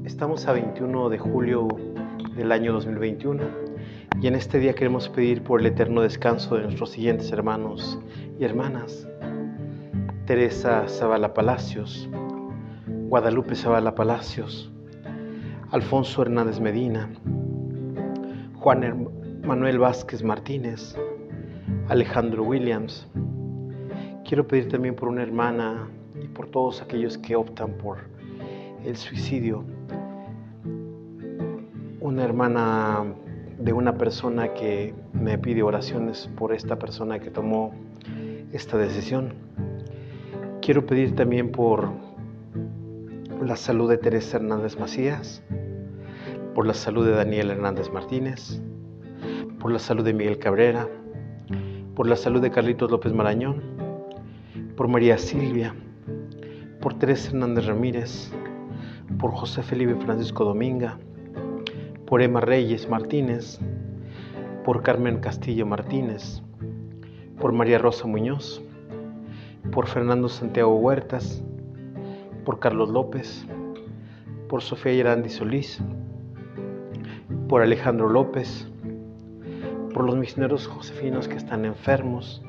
Estamos a 21 de julio del año 2021 y en este día queremos pedir por el eterno descanso de nuestros siguientes hermanos y hermanas: Teresa Zavala Palacios, Guadalupe Zavala Palacios, Alfonso Hernández Medina, Juan Manuel Vázquez Martínez, Alejandro Williams. Quiero pedir también por una hermana y por todos aquellos que optan por el suicidio. Una hermana de una persona que me pide oraciones por esta persona que tomó esta decisión. Quiero pedir también por la salud de Teresa Hernández Macías, por la salud de Daniel Hernández Martínez, por la salud de Miguel Cabrera, por la salud de Carlitos López Marañón, por María Silvia, por Teresa Hernández Ramírez, por José Felipe Francisco Dominga, por Emma Reyes Martínez, por Carmen Castillo Martínez, por María Rosa Muñoz, por Fernando Santiago Huertas, por Carlos López, por Sofía Yerandi Solís, por Alejandro López, por los misioneros josefinos que están enfermos.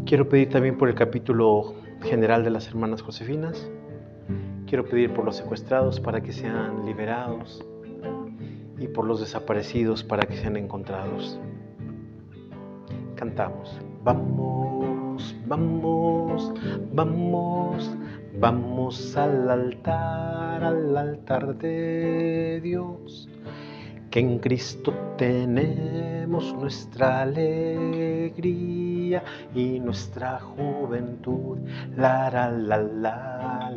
Quiero pedir también por el capítulo general de las hermanas josefinas. Quiero pedir por los secuestrados para que sean liberados y por los desaparecidos para que sean encontrados. Cantamos. Vamos, vamos, vamos, vamos al altar de Dios, que en Cristo tenemos nuestra alegría y nuestra juventud. La la la la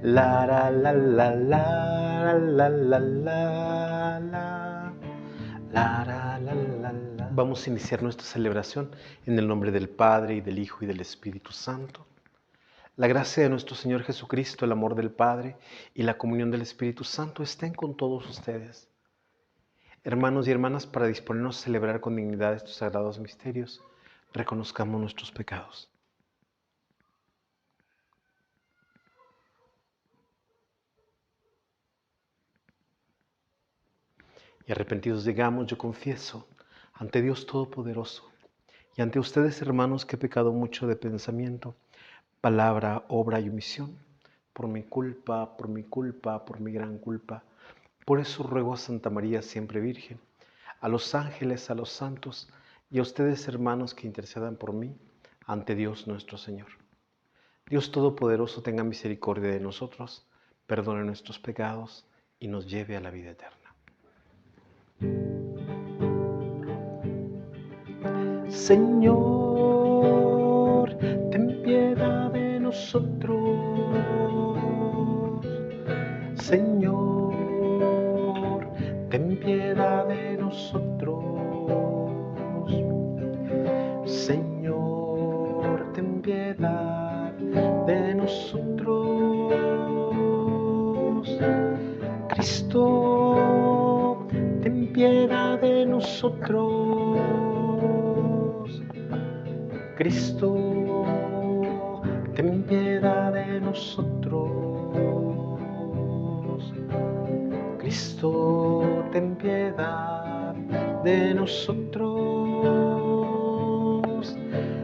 la, la la la la la, la la la la, la la la la. Vamos a iniciar nuestra celebración en el nombre del Padre y del Hijo y del Espíritu Santo. La gracia de nuestro Señor Jesucristo, el amor del Padre y la comunión del Espíritu Santo estén con todos ustedes. Hermanos y hermanas, para disponernos a celebrar con dignidad estos sagrados misterios, reconozcamos nuestros pecados. Y arrepentidos digamos: yo confieso ante Dios Todopoderoso y ante ustedes, hermanos, que he pecado mucho de pensamiento, palabra, obra y omisión, por mi culpa, por mi gran culpa. Por eso ruego a Santa María, siempre Virgen, a los ángeles, a los santos y a ustedes, hermanos, que intercedan por mí ante Dios nuestro Señor. Dios Todopoderoso tenga misericordia de nosotros, perdone nuestros pecados y nos lleve a la vida eterna. Señor, ten piedad de nosotros. Señor, ten piedad de nosotros. Señor, ten piedad de nosotros. Cristo, ten piedad de nosotros. Cristo, ten piedad de nosotros. Cristo, ten piedad de nosotros.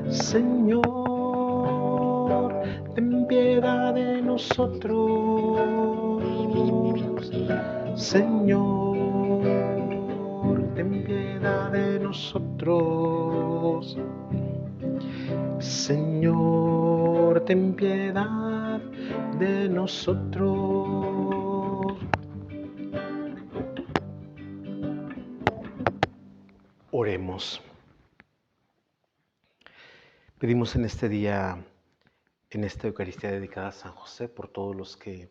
Señor, ten piedad de nosotros. Señor, ten piedad de nosotros. Señor, ten piedad de nosotros. Oremos. Pedimos en este día, en esta Eucaristía dedicada a San José, por todos los que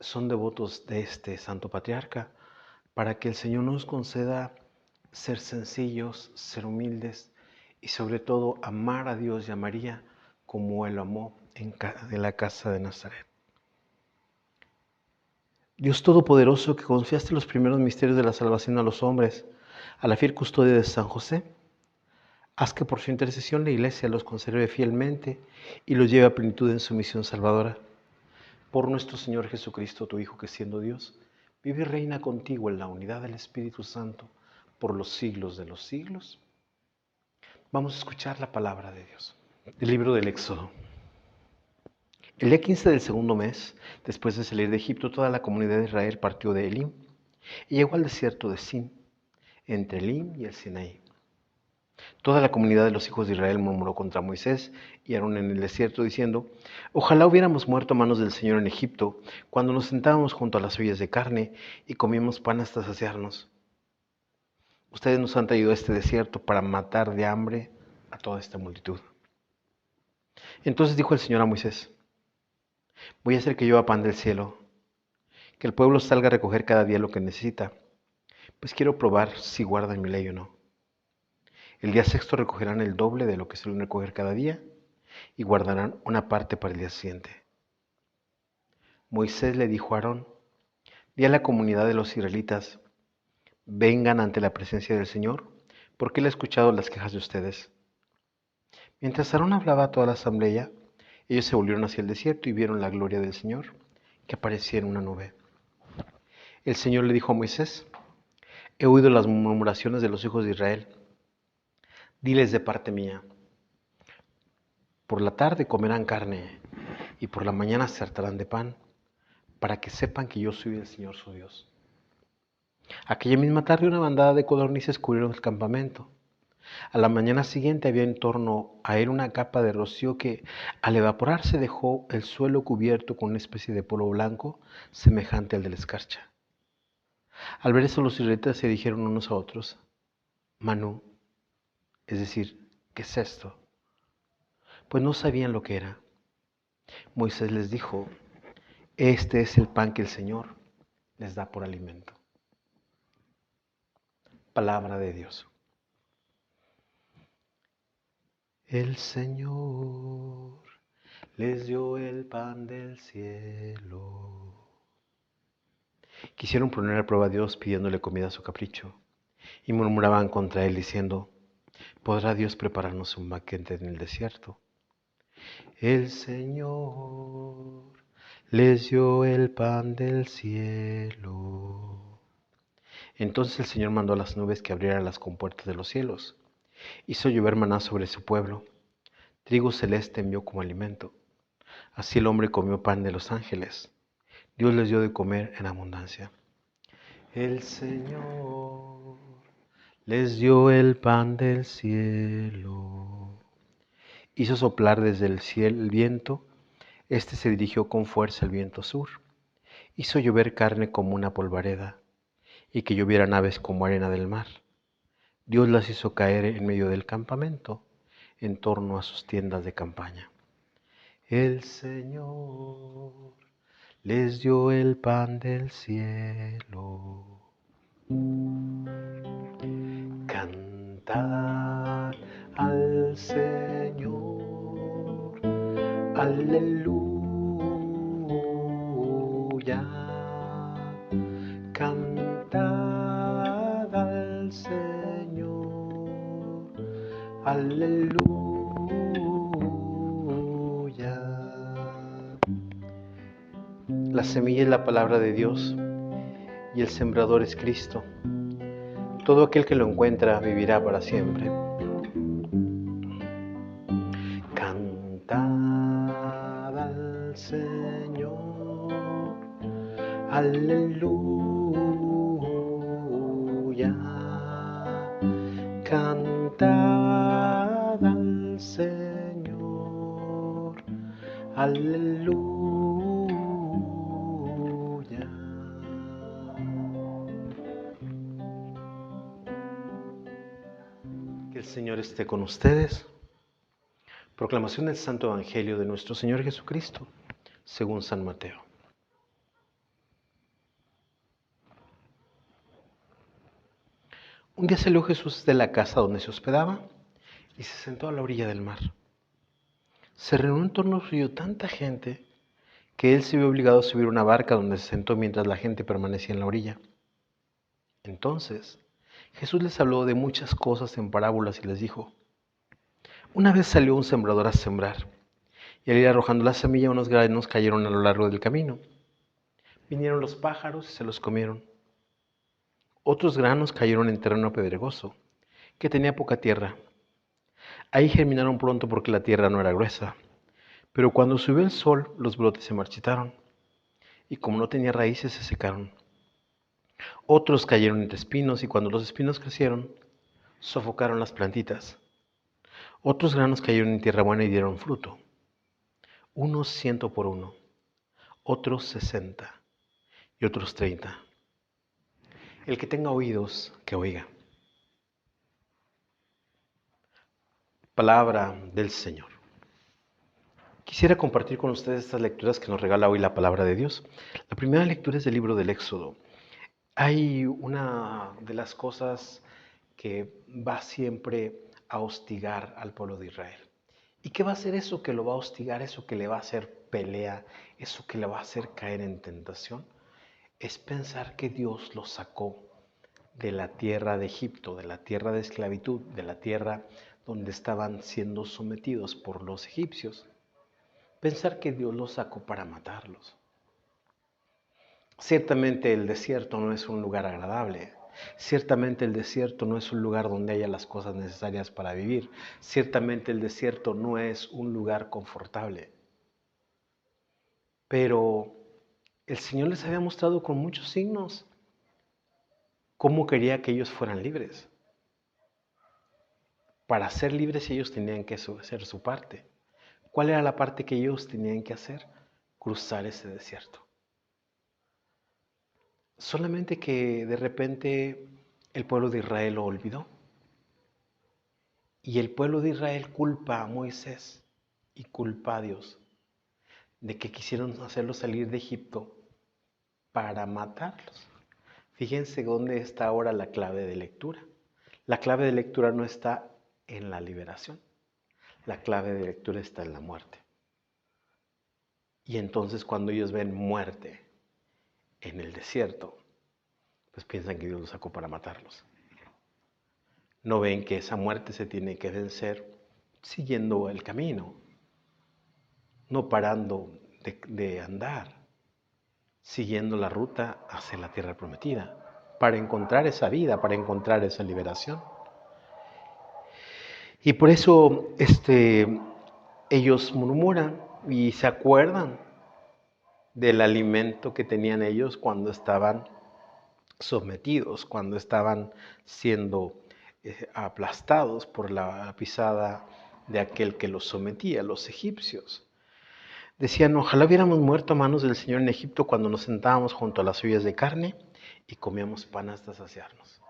son devotos de este Santo Patriarca, para que el Señor nos conceda ser sencillos, ser humildes y sobre todo amar a Dios y a María como Él lo amó en la casa de Nazaret. Dios Todopoderoso, que confiaste los primeros misterios de la salvación a los hombres, a la fiel custodia de San José, haz que por su intercesión la Iglesia los conserve fielmente y los lleve a plenitud en su misión salvadora. por nuestro Señor Jesucristo, tu Hijo, que siendo Dios, vive y reina contigo en la unidad del Espíritu Santo por los siglos de los siglos. Vamos a escuchar la palabra de Dios. El libro del Éxodo. El día 15 del segundo mes, después de salir de Egipto, toda la comunidad de Israel partió de Elim y llegó al desierto de Sin, entre Elim y el Sinaí. Toda la comunidad de los hijos de Israel murmuró contra Moisés y Aarón en el desierto, diciendo: Ojalá hubiéramos muerto a manos del Señor en Egipto, cuando nos sentábamos junto a las ollas de carne y comíamos pan hasta saciarnos. Ustedes nos han traído a este desierto para matar de hambre a toda esta multitud. Entonces dijo el Señor a Moisés: Voy a hacer que llueva pan del cielo, que el pueblo salga a recoger cada día lo que necesita, pues quiero probar si guardan mi ley o no. El día sexto recogerán el doble de lo que suelen recoger cada día y guardarán una parte para el día siguiente. Moisés le dijo a Aarón: Di a la comunidad de los israelitas: vengan ante la presencia del Señor, porque él ha escuchado las quejas de ustedes. Mientras Aarón hablaba a toda la asamblea, ellos se volvieron hacia el desierto y vieron la gloria del Señor, que aparecía en una nube. El Señor le dijo a Moisés: He oído las murmuraciones de los hijos de Israel. Diles de parte mía: por la tarde comerán carne y por la mañana se hartarán de pan, para que sepan que yo soy el Señor su Dios. Aquella misma tarde una bandada de codornices cubrieron el campamento. A la mañana siguiente había en torno a él una capa de rocío que, al evaporarse, dejó el suelo cubierto con una especie de polvo blanco semejante al de la escarcha. Al ver eso, los israelitas se dijeron unos a otros: Manú, es decir, ¿qué es esto? Pues no sabían lo que era. Moisés les dijo: Este es el pan que el Señor les da por alimento. Palabra de Dios. El Señor les dio el pan del cielo. Quisieron poner a prueba a Dios pidiéndole comida a su capricho y murmuraban contra él diciendo: ¿podrá Dios prepararnos un banquete en el desierto? El Señor les dio el pan del cielo. Entonces el Señor mandó a las nubes que abrieran las compuertas de los cielos. Hizo llover maná sobre su pueblo. Trigo celeste envió como alimento. Así el hombre comió pan de los ángeles. Dios les dio de comer en abundancia. El Señor les dio el pan del cielo. Hizo soplar desde el cielo el viento. Este se dirigió con fuerza al viento sur. Hizo llover carne como una polvareda, y que llovieran aves como arena del mar. Dios las hizo caer en medio del campamento, en torno a sus tiendas de campaña. El Señor les dio el pan del cielo. Cantad al Señor, aleluya. Cantad al Señor, aleluya. La semilla es la palabra de Dios y el sembrador es Cristo. Todo aquel que lo encuentra vivirá para siempre. Cantad al Señor, aleluya. Cantad al Señor, aleluya. Que el Señor esté con ustedes. Proclamación del Santo Evangelio de nuestro Señor Jesucristo, según San Mateo. Un día salió Jesús de la casa donde se hospedaba y se sentó a la orilla del mar. Se reunió en torno suyo tanta gente que él se vio obligado a subir una barca donde se sentó mientras la gente permanecía en la orilla. Entonces Jesús les habló de muchas cosas en parábolas y les dijo: una vez salió un sembrador a sembrar, Y al ir arrojando la semilla, unos granos cayeron a lo largo del camino. Vinieron los pájaros y se los comieron. Otros granos cayeron en terreno pedregoso, que tenía poca tierra. Ahí germinaron pronto porque la tierra no era gruesa. Pero cuando subió el sol, los brotes se marchitaron, y como no tenía raíces, se secaron. Otros cayeron entre espinos, y cuando los espinos crecieron, sofocaron las plantitas. Otros granos cayeron en tierra buena y dieron fruto. Unos 100 por uno, otros 60 y otros 30. El que tenga oídos, que oiga. Palabra del Señor. Quisiera compartir con ustedes estas lecturas que nos regala hoy la palabra de Dios. La primera lectura es del libro del Éxodo. Hay una de las cosas que va siempre a hostigar al pueblo de Israel. ¿Y qué va a ser eso que lo va a hostigar, eso que le va a hacer pelea, eso que le va a hacer caer en tentación? Es pensar que Dios los sacó de la tierra de Egipto, de la tierra de esclavitud, de la tierra donde estaban siendo sometidos por los egipcios. Pensar que Dios los sacó para matarlos. Ciertamente el desierto no es un lugar agradable. Ciertamente el desierto no es un lugar donde haya las cosas necesarias para vivir. Ciertamente el desierto no es un lugar confortable. Pero el Señor les había mostrado con muchos signos cómo quería que ellos fueran libres. Para ser libres ellos tenían que hacer su parte. ¿Cuál era la parte que ellos tenían que hacer? Cruzar ese desierto. Solamente que de repente el pueblo de Israel lo olvidó. Y el pueblo de Israel culpa a Moisés y culpa a Dios de que quisieron hacerlos salir de Egipto para matarlos. Fíjense dónde está ahora la clave de lectura. La clave de lectura no está en la liberación. La clave de lectura está en la muerte. Y entonces cuando ellos ven muerte en el desierto, pues piensan que Dios los sacó para matarlos. No ven que esa muerte se tiene que vencer siguiendo el camino, no parando de andar, siguiendo la ruta hacia la tierra prometida, para encontrar esa vida, para encontrar esa liberación. Y por eso ellos murmuran y se acuerdan del alimento que tenían ellos cuando estaban sometidos, cuando estaban siendo aplastados por la pisada de aquel que los sometía, los egipcios. Decían, ojalá hubiéramos muerto a manos del Señor en Egipto cuando nos sentábamos junto a las ollas de carne y comíamos pan hasta saciarnos.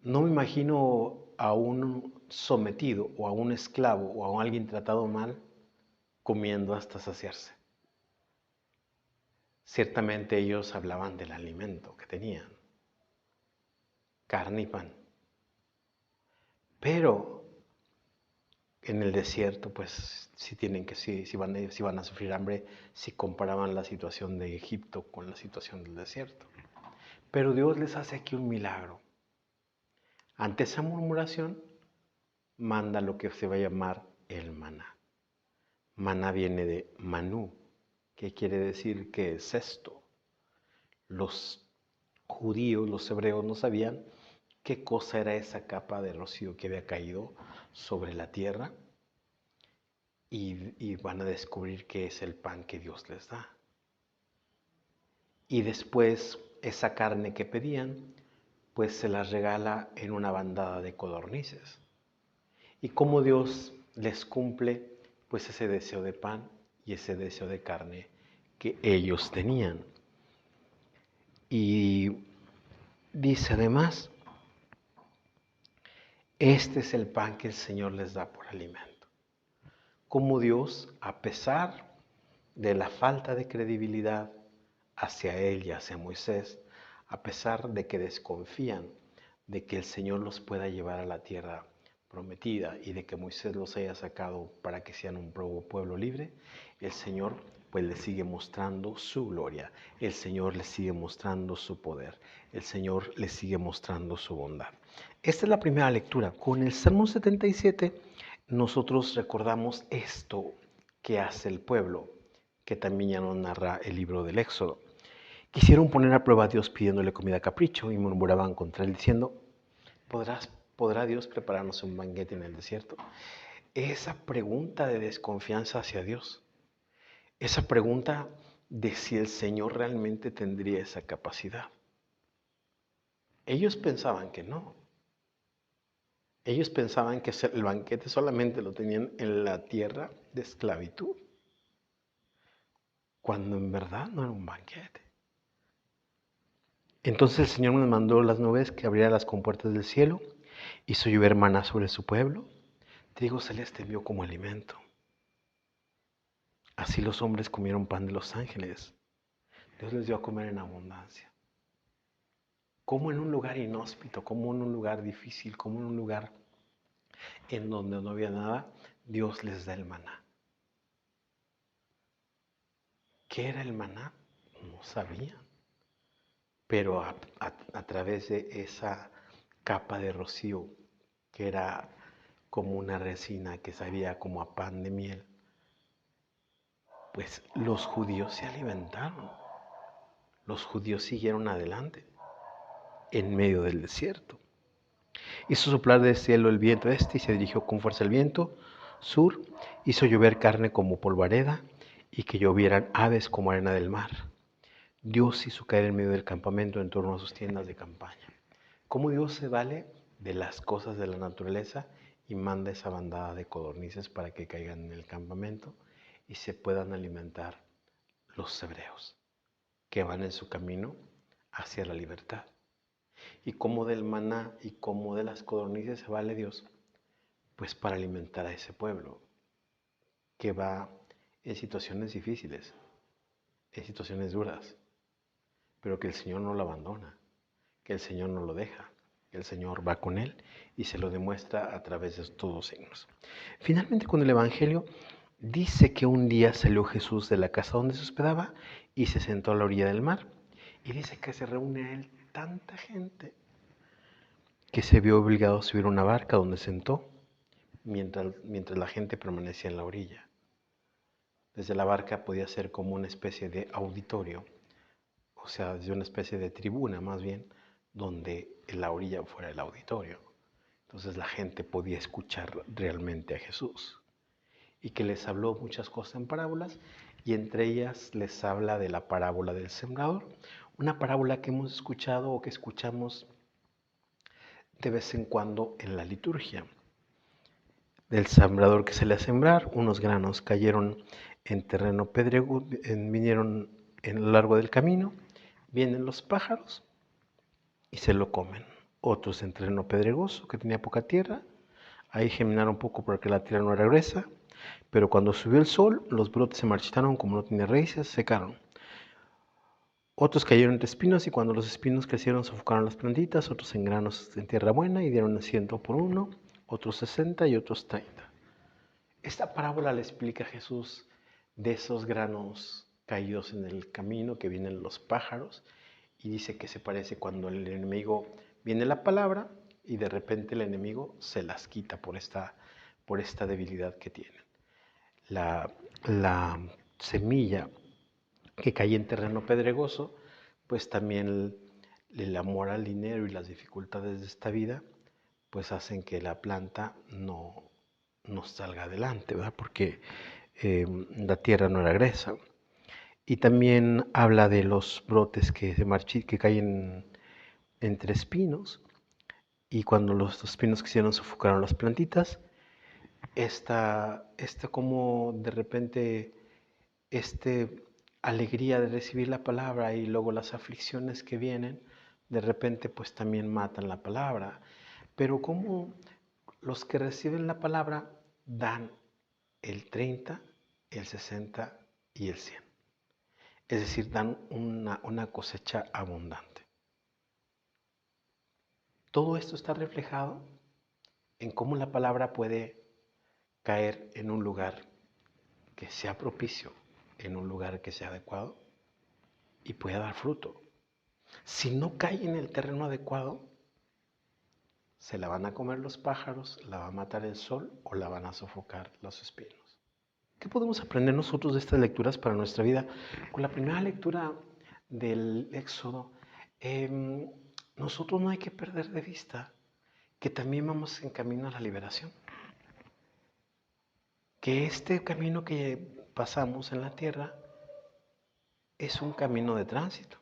No me imagino a un sometido o a un esclavo o a alguien tratado mal comiendo hasta saciarse. Ciertamente ellos hablaban del alimento que tenían, carne y pan. Pero en el desierto, pues si van a sufrir hambre, si comparaban la situación de Egipto con la situación del desierto. Pero Dios les hace aquí un milagro. Ante esa murmuración, manda lo que se va a llamar el maná. Maná viene de manú, que quiere decir que es esto. Los judíos, los hebreos, no sabían qué cosa era esa capa de rocío que había caído sobre la tierra y van a descubrir que es el pan que Dios les da. Y después esa carne que pedían, pues se las regala en una bandada de codornices. Y como Dios les cumple pues ese deseo de pan y ese deseo de carne que ellos tenían. Y dice además, este es el pan que el Señor les da por alimento. Como Dios, a pesar de la falta de credibilidad hacia él y hacia Moisés, a pesar de que desconfían de que el Señor los pueda llevar a la tierra prometida y de que Moisés los haya sacado para que sean un pueblo libre, el Señor pues les sigue mostrando su gloria, el Señor les sigue mostrando su poder, el Señor les sigue mostrando su bondad. Esta es la primera lectura. Con el Salmo 77 nosotros recordamos esto que hace el pueblo, que también ya nos narra el libro del Éxodo. Quisieron poner a prueba a Dios pidiéndole comida a capricho y murmuraban contra él diciendo, ¿podrá Dios prepararnos un banquete en el desierto? Esa pregunta de desconfianza hacia Dios, esa pregunta de si el Señor realmente tendría esa capacidad. Ellos pensaban que no. Ellos pensaban que el banquete solamente lo tenían en la tierra de esclavitud, cuando en verdad no era un banquete. Entonces el Señor nos mandó las nubes que abriera las compuertas del cielo, hizo llover maná sobre su pueblo, trigo celeste envió como alimento. Así los hombres comieron pan de los ángeles. Dios les dio a comer en abundancia. Como en un lugar inhóspito, como en un lugar difícil, como en un lugar en donde no había nada, Dios les da el maná. ¿Qué era el maná? No sabían. Pero a través de esa capa de rocío, que era como una resina que sabía como a pan de miel, pues los judíos se alimentaron. Los judíos siguieron adelante en medio del desierto. Hizo soplar del cielo el viento este y se dirigió con fuerza el viento sur, hizo llover carne como polvareda y que llovieran aves como arena del mar. Dios hizo caer en medio del campamento en torno a sus tiendas de campaña. ¿Cómo Dios se vale de las cosas de la naturaleza y manda esa bandada de codornices para que caigan en el campamento y se puedan alimentar los hebreos que van en su camino hacia la libertad? ¿Y cómo del maná y cómo de las codornices se vale Dios? Pues para alimentar a ese pueblo que va en situaciones difíciles, en situaciones duras, pero que el Señor no lo abandona, que el Señor no lo deja, que el Señor va con él y se lo demuestra a través de todos los signos. Finalmente, con el Evangelio dice que un día salió Jesús de la casa donde se hospedaba y se sentó a la orilla del mar. Y dice que se reúne a él tanta gente que se vio obligado a subir a una barca donde sentó mientras la gente permanecía en la orilla. Desde la barca podía ser como una especie de auditorio, o sea, desde una especie de tribuna más bien, donde en la orilla fuera el auditorio. Entonces la gente podía escuchar realmente a Jesús y que les habló muchas cosas en parábolas y entre ellas les habla de la parábola del sembrador, una parábola que hemos escuchado o que escuchamos de vez en cuando en la liturgia. Del sembrador que sale a sembrar, unos granos cayeron en terreno pedregoso, vinieron en lo largo del camino, vienen los pájaros y se lo comen. Otros en terreno pedregoso, que tenía poca tierra, ahí germinaron un poco porque la tierra no era gruesa, pero cuando subió el sol, los brotes se marchitaron, como no tenía raíces, se secaron. Otros cayeron entre espinos y cuando los espinos crecieron sofocaron las plantitas, otros en granos en tierra buena y dieron 100 por uno, otros 60 y otros 30. Esta parábola le explica a Jesús de esos granos caídos en el camino que vienen los pájaros y dice que se parece cuando el enemigo viene la palabra y de repente el enemigo se las quita por esta debilidad que tienen. La semilla que cae en terreno pedregoso, pues también el amor al dinero y las dificultades de esta vida, pues hacen que la planta no salga adelante, ¿verdad? Porque la tierra no era gruesa. Y también habla de los brotes que caen entre espinos y cuando los espinos quisieron sofocaron las plantitas, esta como de repente alegría de recibir la palabra y luego las aflicciones que vienen, de repente pues también matan la palabra. Pero como los que reciben la palabra dan el 30, el 60 y el 100. Es decir, dan una cosecha abundante. Todo esto está reflejado en cómo la palabra puede caer en un lugar que sea propicio, en un lugar que sea adecuado y pueda dar fruto. Si no cae en el terreno adecuado, ¿Se la van a comer los pájaros, la va a matar el sol o la van a sofocar los espinos? ¿Qué podemos aprender nosotros de estas lecturas para nuestra vida? Con la primera lectura del Éxodo, nosotros no hay que perder de vista que también vamos en camino a la liberación. Que este camino que pasamos en la tierra es un camino de tránsito.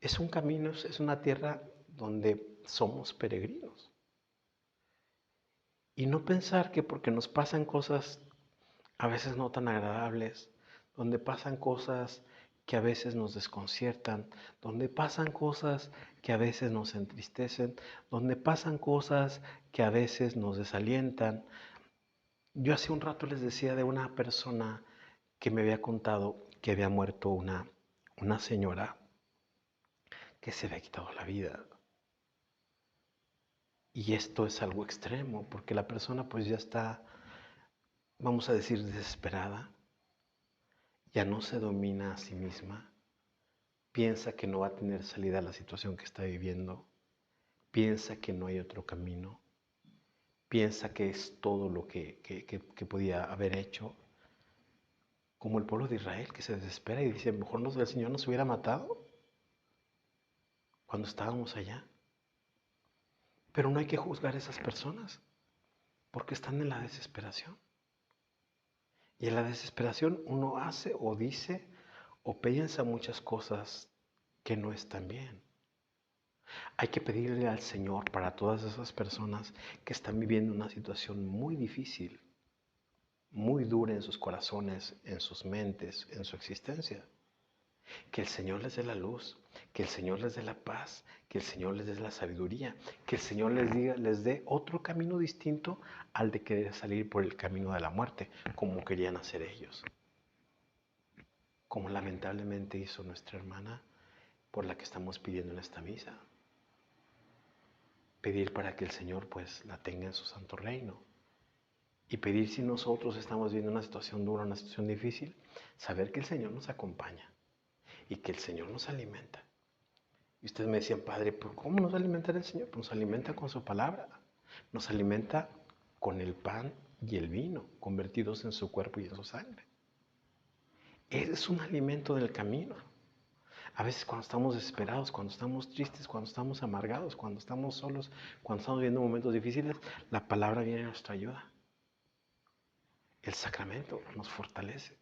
Es un camino, es una tierra donde somos peregrinos. Y no pensar que porque nos pasan cosas a veces no tan agradables, donde pasan cosas que a veces nos desconciertan, donde pasan cosas que a veces nos entristecen, donde pasan cosas que a veces nos desalientan. Yo hace un rato les decía de una persona que me había contado que había muerto una señora que se había quitado la vida. Y esto es algo extremo, porque la persona pues ya está, vamos a decir, desesperada, ya no se domina a sí misma, piensa que no va a tener salida a la situación que está viviendo, piensa que no hay otro camino, piensa que es todo lo que podía haber hecho, como el pueblo de Israel que se desespera y dice, mejor el Señor nos hubiera matado cuando estábamos allá. Pero no hay que juzgar a esas personas porque están en la desesperación. Y en la desesperación uno hace o dice o piensa muchas cosas que no están bien. Hay que pedirle al Señor para todas esas personas que están viviendo una situación muy difícil, muy dura en sus corazones, en sus mentes, en su existencia. Que el Señor les dé la luz, que el Señor les dé la paz, que el Señor les dé la sabiduría, que el Señor les dé otro camino distinto al de querer salir por el camino de la muerte, como querían hacer ellos. Como lamentablemente hizo nuestra hermana por la que estamos pidiendo en esta misa. Pedir para que el Señor pues la tenga en su santo reino. Y pedir si nosotros estamos viviendo una situación dura, una situación difícil, saber que el Señor nos acompaña y que el Señor nos alimenta. Y ustedes me decían, Padre, ¿pero cómo nos alimenta el Señor? Pues nos alimenta con su palabra. Nos alimenta con el pan y el vino, convertidos en su cuerpo y en su sangre. Es un alimento del camino. A veces cuando estamos desesperados, cuando estamos tristes, cuando estamos amargados, cuando estamos solos, cuando estamos viviendo momentos difíciles, la palabra viene a nuestra ayuda. El sacramento nos fortalece.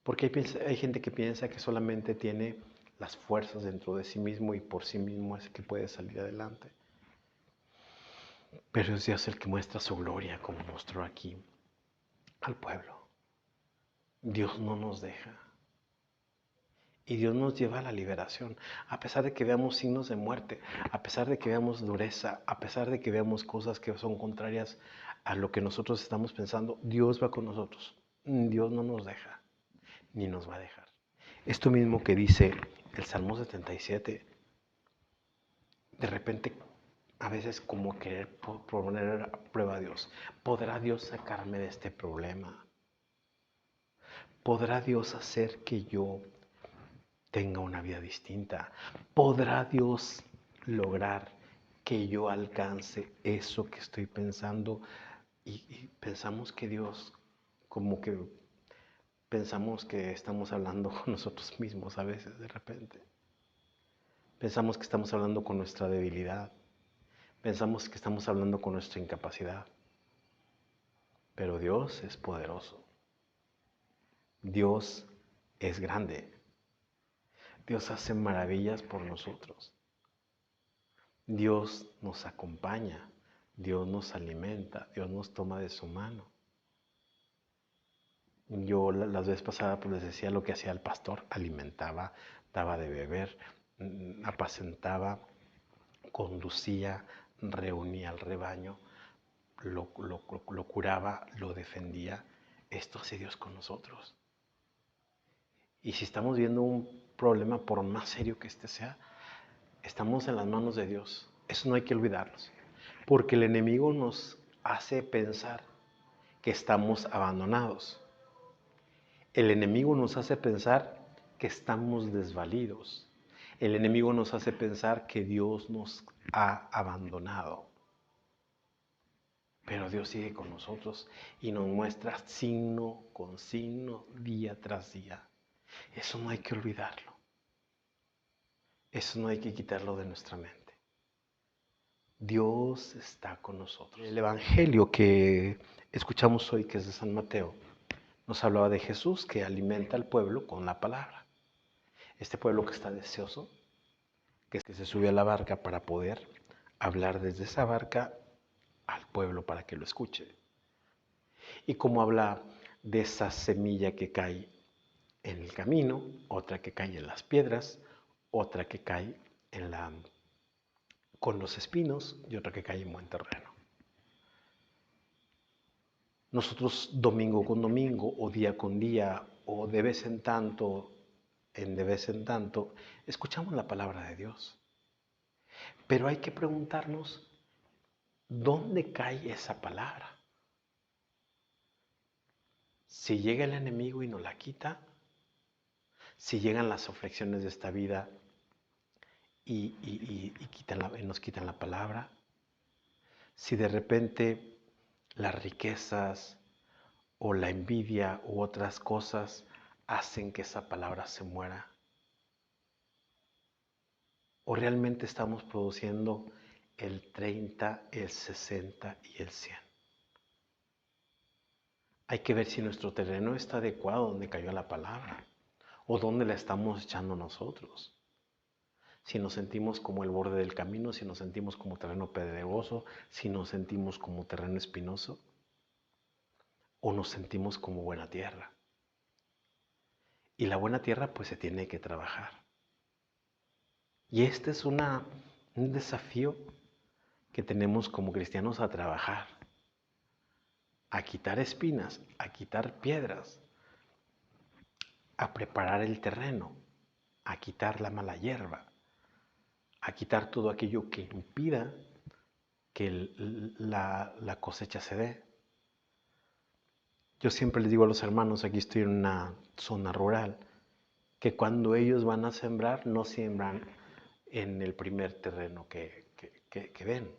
Porque hay gente que piensa que solamente tiene las fuerzas dentro de sí mismo y por sí mismo es que puede salir adelante. Pero es Dios el que muestra su gloria, como mostró aquí al pueblo. Dios no nos deja. Y Dios nos lleva a la liberación, a pesar de que veamos signos de muerte, a pesar de que veamos dureza, a pesar de que veamos cosas que son contrarias a lo que nosotros estamos pensando, Dios va con nosotros. Dios no nos deja, ni nos va a dejar. Esto mismo que dice el Salmo 77, de repente a veces como querer poner a prueba a Dios. ¿Podrá Dios sacarme de este problema? ¿Podrá Dios hacer que yo tenga una vida distinta? ¿Podrá Dios lograr que yo alcance eso que estoy pensando? Y pensamos que Dios, como que pensamos que estamos hablando con nosotros mismos a veces de repente. Pensamos que estamos hablando con nuestra debilidad. Pensamos que estamos hablando con nuestra incapacidad. Pero Dios es poderoso. Dios es grande. Dios hace maravillas por nosotros. Dios nos acompaña. Dios nos alimenta. Dios nos toma de su mano. Yo las veces pasadas pues les decía lo que hacía el pastor. Alimentaba, daba de beber, apacentaba, conducía, reunía al rebaño, lo curaba, lo defendía. Esto hace Dios con nosotros. Y si estamos viendo un problema, por más serio que este sea, estamos en las manos de Dios. Eso no hay que olvidarlos. Porque el enemigo nos hace pensar que estamos abandonados. El enemigo nos hace pensar que estamos desvalidos. El enemigo nos hace pensar que Dios nos ha abandonado. Pero Dios sigue con nosotros y nos muestra signo con signo, día tras día. Eso no hay que olvidarlo. Eso no hay que quitarlo de nuestra mente. Dios está con nosotros. El evangelio que escuchamos hoy, que es de San Mateo, nos hablaba de Jesús que alimenta al pueblo con la palabra. Este pueblo que está deseoso, que se sube a la barca para poder hablar desde esa barca al pueblo para que lo escuche. Y como habla de esa semilla que cae en el camino, otra que cae en las piedras, otra que cae con los espinos y otra que cae en buen terreno. Nosotros domingo con domingo o día con día o de vez en tanto, escuchamos la palabra de Dios. Pero hay que preguntarnos, ¿dónde cae esa palabra? Si llega el enemigo y nos la quita, si llegan las aflicciones de esta vida y nos quitan la palabra, si de repente las riquezas o la envidia u otras cosas hacen que esa palabra se muera, o realmente estamos produciendo el 30, el 60 y el 100. Hay que ver si nuestro terreno está adecuado donde cayó la palabra o donde la estamos echando nosotros. Si nos sentimos como el borde del camino, si nos sentimos como terreno pedregoso, si nos sentimos como terreno espinoso, o nos sentimos como buena tierra. Y la buena tierra pues se tiene que trabajar. Y este es un desafío que tenemos como cristianos a trabajar, a quitar espinas, a quitar piedras, a preparar el terreno, a quitar la mala hierba, a quitar todo aquello que impida que la cosecha se dé. Yo siempre les digo a los hermanos, aquí estoy en una zona rural, que cuando ellos van a sembrar, no siembran en el primer terreno que ven.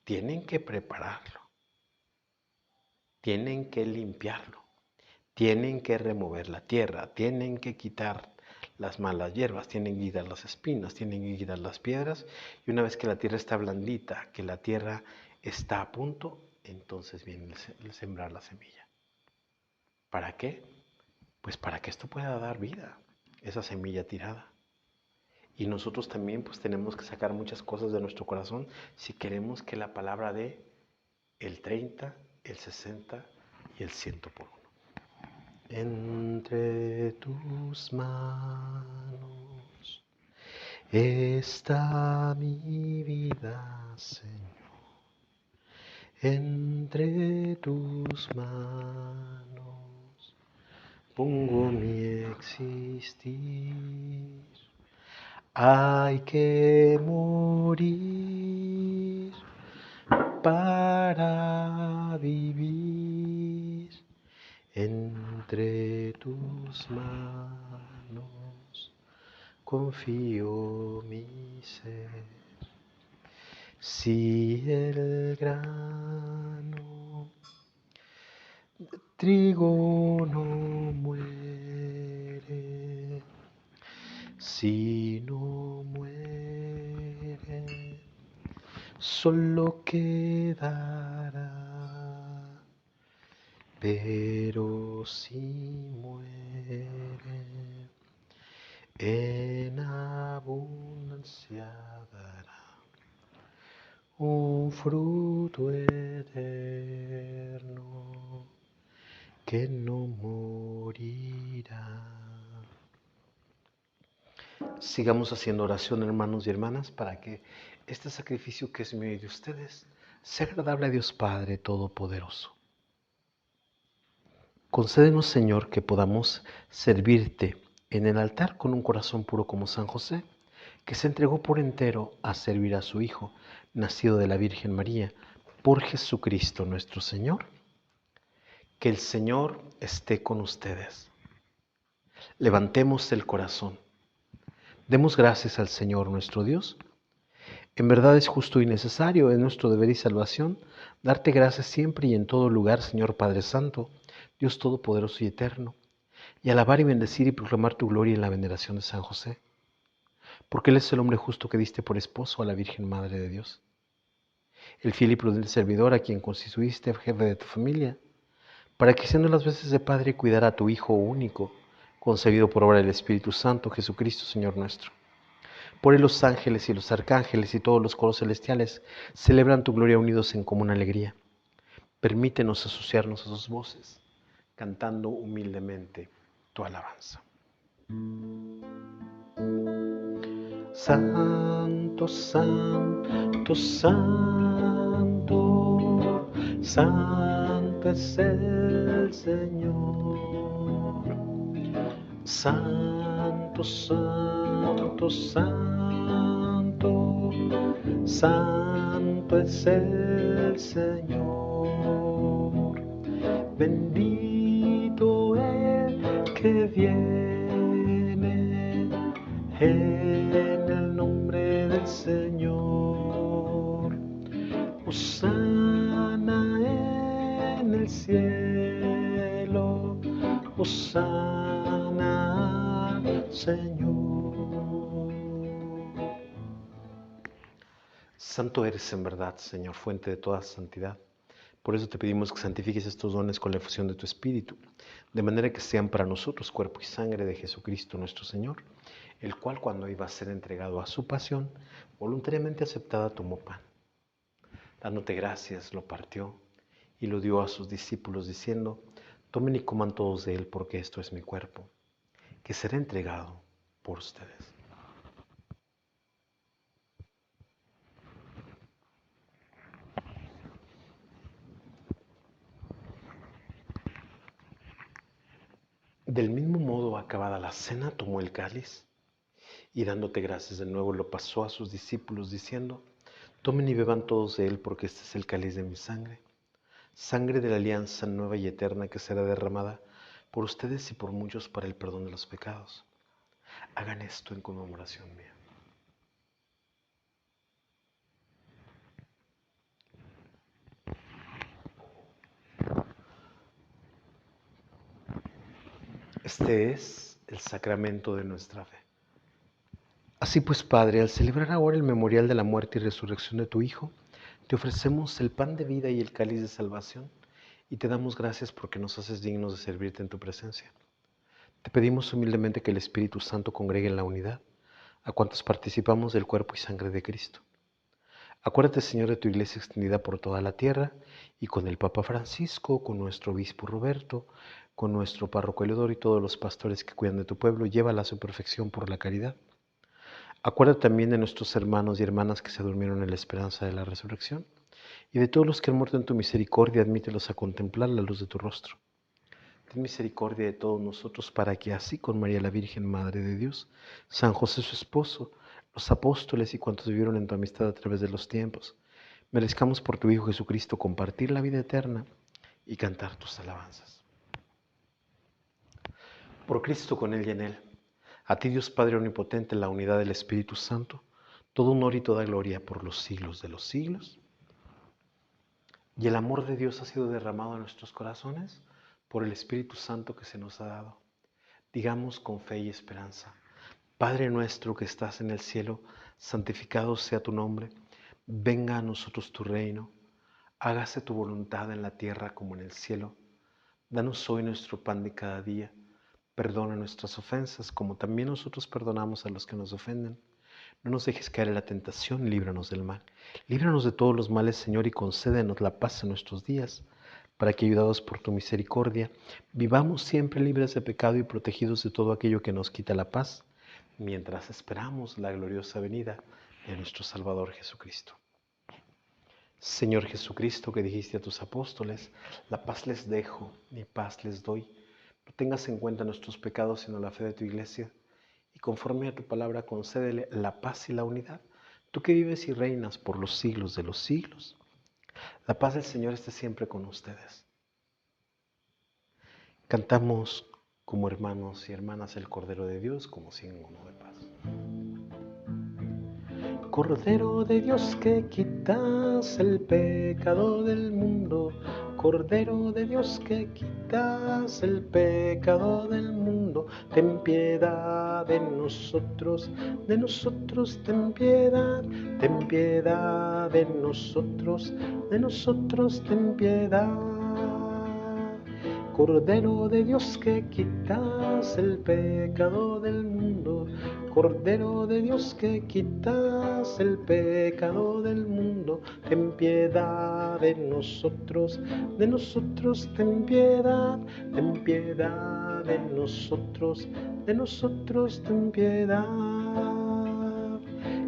Tienen que prepararlo, tienen que limpiarlo, tienen que remover la tierra, tienen que quitar las malas hierbas, tienen que quitar las espinas, tienen que quitar las piedras, y una vez que la tierra está blandita, que la tierra está a punto, entonces viene el sembrar la semilla. ¿Para qué? Pues para que esto pueda dar vida, esa semilla tirada. Y nosotros también pues tenemos que sacar muchas cosas de nuestro corazón si queremos que la palabra dé el 30, el 60 y el 100 por uno. Entre tus manos está mi vida, Señor. Entre tus manos pongo mi existir. Hay que morir para vivir. Entre tus manos confío mi ser. Si el grano de trigo no muere, si no muere, solo quedará. Pero si muere, en abundancia dará un fruto eterno que no morirá. Sigamos haciendo oración, hermanos y hermanas, para que este sacrificio que es mío y de ustedes sea agradable a Dios Padre Todopoderoso. Concédenos, Señor, que podamos servirte en el altar con un corazón puro como San José, que se entregó por entero a servir a su Hijo, nacido de la Virgen María, por Jesucristo nuestro Señor. Que el Señor esté con ustedes. Levantemos el corazón. Demos gracias al Señor nuestro Dios. En verdad es justo y necesario, es nuestro deber y salvación, darte gracias siempre y en todo lugar, Señor Padre Santo, Dios Todopoderoso y Eterno, y alabar y bendecir y proclamar tu gloria en la veneración de San José, porque Él es el hombre justo que diste por esposo a la Virgen Madre de Dios, el fiel y prudente servidor a quien constituiste jefe de tu familia, para que siendo las veces de Padre cuidara a tu Hijo único, concebido por obra del Espíritu Santo, Jesucristo Señor nuestro. Por él los ángeles y los arcángeles y todos los coros celestiales celebran tu gloria unidos en común alegría. Permítenos asociarnos a sus voces, cantando humildemente tu alabanza. Santo, santo, santo, santo es el Señor. Santo, santo, santo, santo es el Señor. Bendito el que viene en el nombre del Señor. Hosana en el cielo, hosana, Señor. Santo eres en verdad, Señor, fuente de toda santidad. Por eso te pedimos que santifiques estos dones con la efusión de tu Espíritu, de manera que sean para nosotros cuerpo y sangre de Jesucristo nuestro Señor, el cual cuando iba a ser entregado a su pasión, voluntariamente aceptada tomó pan. Dándote gracias, lo partió y lo dio a sus discípulos diciendo, tomen y coman todos de él porque esto es mi cuerpo, que será entregado por ustedes. Del mismo modo, acabada la cena, tomó el cáliz y dándote gracias de nuevo lo pasó a sus discípulos diciendo, tomen y beban todos de él porque este es el cáliz de mi sangre, sangre de la alianza nueva y eterna que será derramada por ustedes y por muchos para el perdón de los pecados. Hagan esto en conmemoración mía. Este es el sacramento de nuestra fe. Así pues, Padre, al celebrar ahora el memorial de la muerte y resurrección de tu Hijo, te ofrecemos el pan de vida y el cáliz de salvación, y te damos gracias porque nos haces dignos de servirte en tu presencia. Te pedimos humildemente que el Espíritu Santo congregue en la unidad a cuantos participamos del cuerpo y sangre de Cristo. Acuérdate, Señor, de tu iglesia extendida por toda la tierra, y con el Papa Francisco, con nuestro obispo Roberto, con nuestro párroco Eleodoro y todos los pastores que cuidan de tu pueblo, llévala a su perfección por la caridad. Acuérdate también de nuestros hermanos y hermanas que se durmieron en la esperanza de la resurrección, y de todos los que han muerto en tu misericordia, admítelos a contemplar la luz de tu rostro. Ten misericordia de todos nosotros para que así con María la Virgen, Madre de Dios, San José su esposo, los apóstoles y cuantos vivieron en tu amistad a través de los tiempos, merezcamos por tu Hijo Jesucristo compartir la vida eterna y cantar tus alabanzas. Por Cristo, con Él y en Él, a ti Dios Padre Omnipotente, en la unidad del Espíritu Santo, todo honor y toda gloria por los siglos de los siglos. Y el amor de Dios ha sido derramado en nuestros corazones por el Espíritu Santo que se nos ha dado. Digamos con fe y esperanza, Padre nuestro que estás en el cielo, santificado sea tu nombre, venga a nosotros tu reino, hágase tu voluntad en la tierra como en el cielo. Danos hoy nuestro pan de cada día, perdona nuestras ofensas como también nosotros perdonamos a los que nos ofenden. No nos dejes caer en la tentación, líbranos del mal. Líbranos de todos los males, Señor, y concédenos la paz en nuestros días, para que, ayudados por tu misericordia, vivamos siempre libres de pecado y protegidos de todo aquello que nos quita la paz, mientras esperamos la gloriosa venida de nuestro Salvador Jesucristo. Señor Jesucristo, que dijiste a tus apóstoles, la paz les dejo, mi paz les doy. No tengas en cuenta nuestros pecados, sino la fe de tu iglesia, y conforme a tu palabra concédele la paz y la unidad, tú que vives y reinas por los siglos de los siglos. La paz del Señor esté siempre con ustedes. Cantamos como hermanos y hermanas el Cordero de Dios como signo de paz. Cordero de Dios que quitas el pecado del mundo, Cordero de Dios que quitas el pecado del mundo, ten piedad de nosotros ten piedad de nosotros ten piedad. Cordero de Dios que quitas el pecado del mundo, Cordero de Dios que quitas el pecado del mundo, ten piedad de nosotros ten piedad de nosotros ten piedad.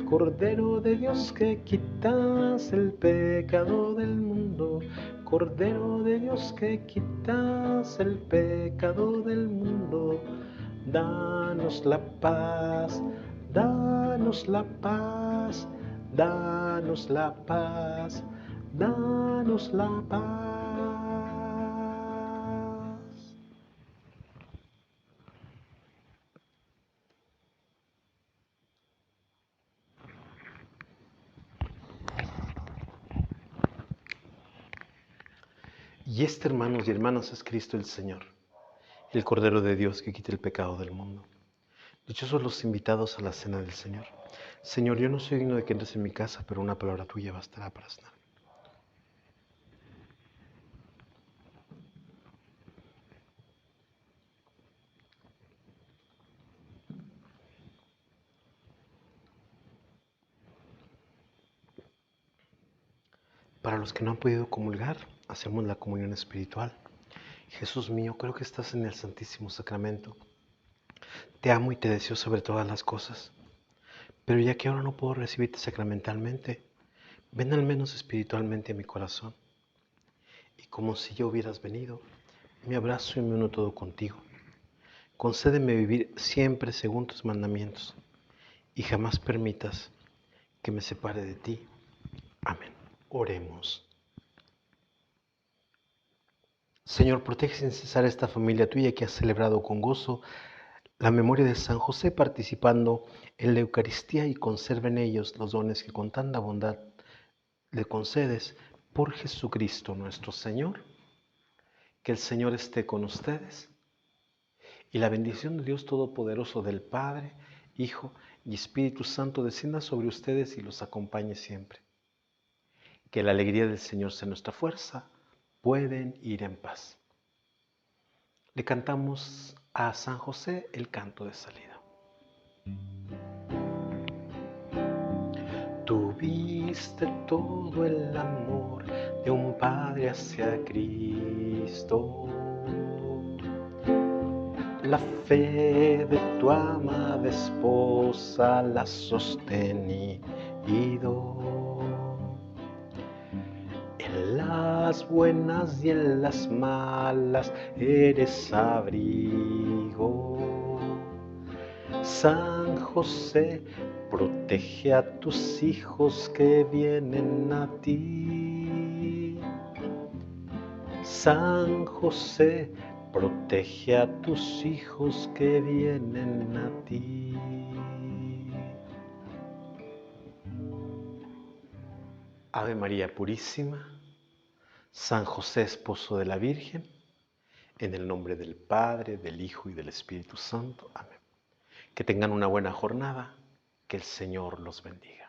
Cordero de Dios que quitas el pecado del mundo, Cordero de Dios que quitas el pecado del mundo, danos la paz, danos la paz, danos la paz, danos la paz. Y este, hermanos y hermanas, es Cristo el Señor, el Cordero de Dios que quita el pecado del mundo. Dichosos los invitados a la cena del Señor. Señor, yo no soy digno de que entres en mi casa, pero una palabra tuya bastará para sanar. Para los que no han podido comulgar, hacemos la comunión espiritual. Jesús mío, creo que estás en el Santísimo Sacramento. Te amo y te deseo sobre todas las cosas. Pero ya que ahora no puedo recibirte sacramentalmente, ven al menos espiritualmente a mi corazón. Y como si ya hubieras venido, me abrazo y me uno todo contigo. Concédeme vivir siempre según tus mandamientos y jamás permitas que me separe de ti. Amén. Oremos. Señor, protege sin cesar a esta familia tuya que has celebrado con gozo la memoria de San José, participando en la Eucaristía, y conserva en ellos los dones que con tanta bondad le concedes por Jesucristo nuestro Señor. Que el Señor esté con ustedes y la bendición de Dios Todopoderoso, del Padre, Hijo y Espíritu Santo descienda sobre ustedes y los acompañe siempre. Que la alegría del Señor sea nuestra fuerza. Pueden ir en paz. Le cantamos a San José el canto de salida. Tuviste todo el amor de un padre hacia Cristo, la fe de tu amada esposa la has sostenido. En las buenas y en las malas eres abrigo. San José, protege a tus hijos que vienen a ti. San José, protege a tus hijos que vienen a ti. Ave María Purísima, San José, esposo de la Virgen, en el nombre del Padre, del Hijo y del Espíritu Santo. Amén. Que tengan una buena jornada. Que el Señor los bendiga.